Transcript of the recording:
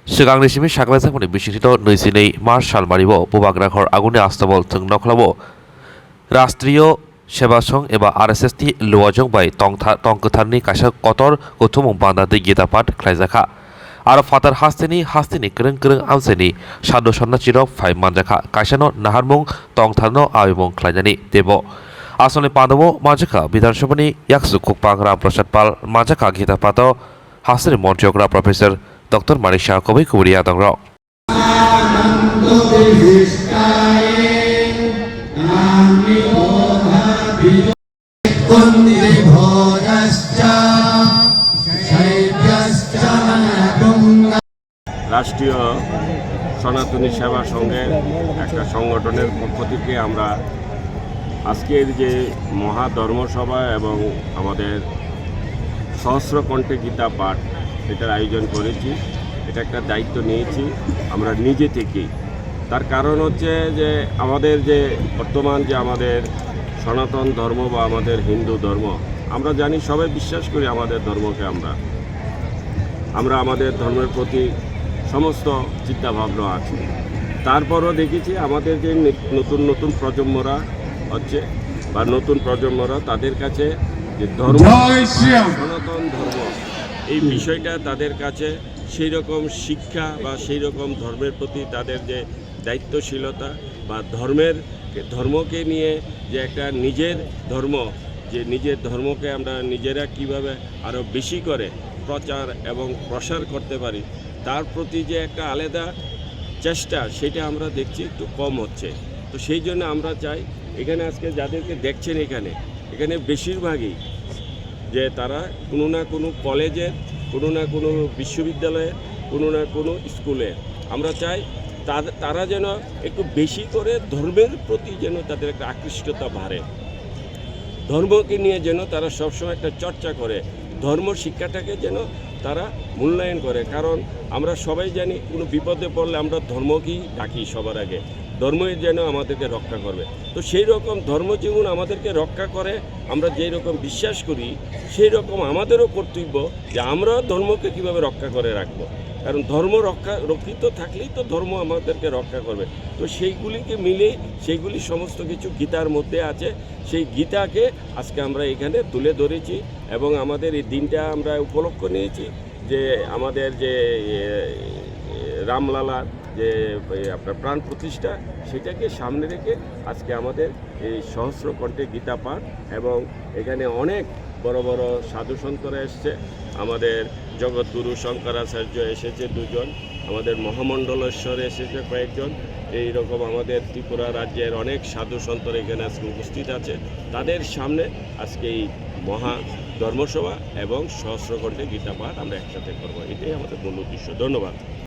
Sigang simi sakla sakmani bisinito noisinei marshal maribo bubagrahor aguni astabol thung noklabo রাষ্ট্রীয় সেবা song এবা RSS T লোয়াজং by তংকথারনি কাইসা কতর গথুমং বান্দাতে গীতাপাঠ খ্লাইজাখা আর ফাতার হাস্তিনি ক্রং ক্রং আমসেনি সাদো সন্না চিরক phi মানজাখা কাইসানো নাহারমুং তংথারনো আবিমং খ্লাইজানি দেব আসলে পাদব মাজাখা বিধানসভানি ইয়াকসু খুকপাং রামপ্রসাদ পাল মাজাখা গীতাপাঠ হাস্তিনি মন্ত্রীয়করা professor doctor মানিক শাহ কবি কুবরিয়া দংর রাষ্ট্রীয় সনাতনী সেবা সংঘের একটা সংগঠনের পক্ষ থেকে আমরা আজকের যে মহা ধর্মসভা এবং আমাদের সহস্র কণ্ঠে গীতা পাঠ এটার আয়োজন করেছি। এটা একটা দায়িত্ব নিয়েছি আমরা নিজে থেকেই। তার কারণ হচ্ছে যে আমাদের যে বর্তমান যে আমাদের সনাতন ধর্ম বা আমাদের হিন্দু ধর্ম, আমরা জানি সবাই বিশ্বাস করি আমাদের ধর্মকে। আমরা আমাদের ধর্মের প্রতি সমস্ত চিন্তাভাবনা আছে। তারপরও দেখেছি আমাদের যে নতুন প্রজন্মরা হচ্ছে বা নতুন প্রজন্মরা তাদের কাছে যে ধর্ম সনাতন ধর্ম এই বিষয়টা তাদের কাছে সেই রকম শিক্ষা বা সেই রকম ধর্মের প্রতি তাদের যে দায়িত্বশীলতা বা ধর্মকে নিয়ে যে একটা নিজের ধর্মকে আমরা নিজেরা কিভাবে আরও বেশি করে প্রচার এবং প্রসার করতে পারি তার প্রতি যে একটা আলাদা চেষ্টা সেটা আমরা দেখছি একটু কম হচ্ছে। তো সেই জন্য আমরা চাই এখানে আজকে যাদেরকে দেখছেন এখানে বেশিরভাগই যে তারা কোনো না কোনো কলেজের, কোনো না কোনো বিশ্ববিদ্যালয়ে, কোনো না কোনো স্কুলে, আমরা চাই তারা যেন একটু বেশি করে ধর্মের প্রতি যেন তাদের একটা আকৃষ্টতা বাড়ে, ধর্মকে নিয়ে যেন তারা সবসময় একটা চর্চা করে, ধর্ম শিক্ষাটাকে যেন তারা মূল্যায়ন করে। কারণ আমরা সবাই জানি কোনো বিপদে পড়লে আমরা ধর্মকেই ডাকি সবার আগে, ধর্মই যেন আমাদেরকে রক্ষা করবে। তো সেই রকম ধর্ম যেমন আমাদেরকে রক্ষা করে, আমরা যেই রকম বিশ্বাস করি সেই রকম আমাদেরও কর্তব্য যে আমরা ধর্মকে কীভাবে রক্ষা করে রাখবো। কারণ ধর্ম রক্ষিত থাকলেই তো ধর্ম আমাদেরকে রক্ষা করবে। তো সেইগুলিকে মিলে সেইগুলি সমস্ত কিছু গীতার মধ্যে আছে। সেই গীতাকে আজকে আমরা এখানে তুলে ধরেছি এবং আমাদের এই দিনটা আমরা উপলক্ষ নিয়েছি যে আমাদের যে রামলালার যে আপনার প্রাণ প্রতিষ্ঠা সেটাকে সামনে রেখে আজকে আমাদের এই সহস্র কণ্ঠে গীতা পাঠ এবং এখানে অনেক বড় বড় সাধু সন্তরা এসছে। আমাদের জগৎগুরু শঙ্করাচার্য এসেছে 2 জন, আমাদের মহামণ্ডলেশ্বর এসেছে কয়েকজন, এই রকম আমাদের ত্রিপুরা রাজ্যের অনেক সাধু সন্তরা এখানে আজকে উপস্থিত আছে। তাদের সামনে আজকে এই মহা ধর্মসভা এবং সহস্র কণ্ঠে গীতা পাঠ আমরা একসাথে করবো, এটাই আমাদের মূল উদ্দেশ্য। ধন্যবাদ।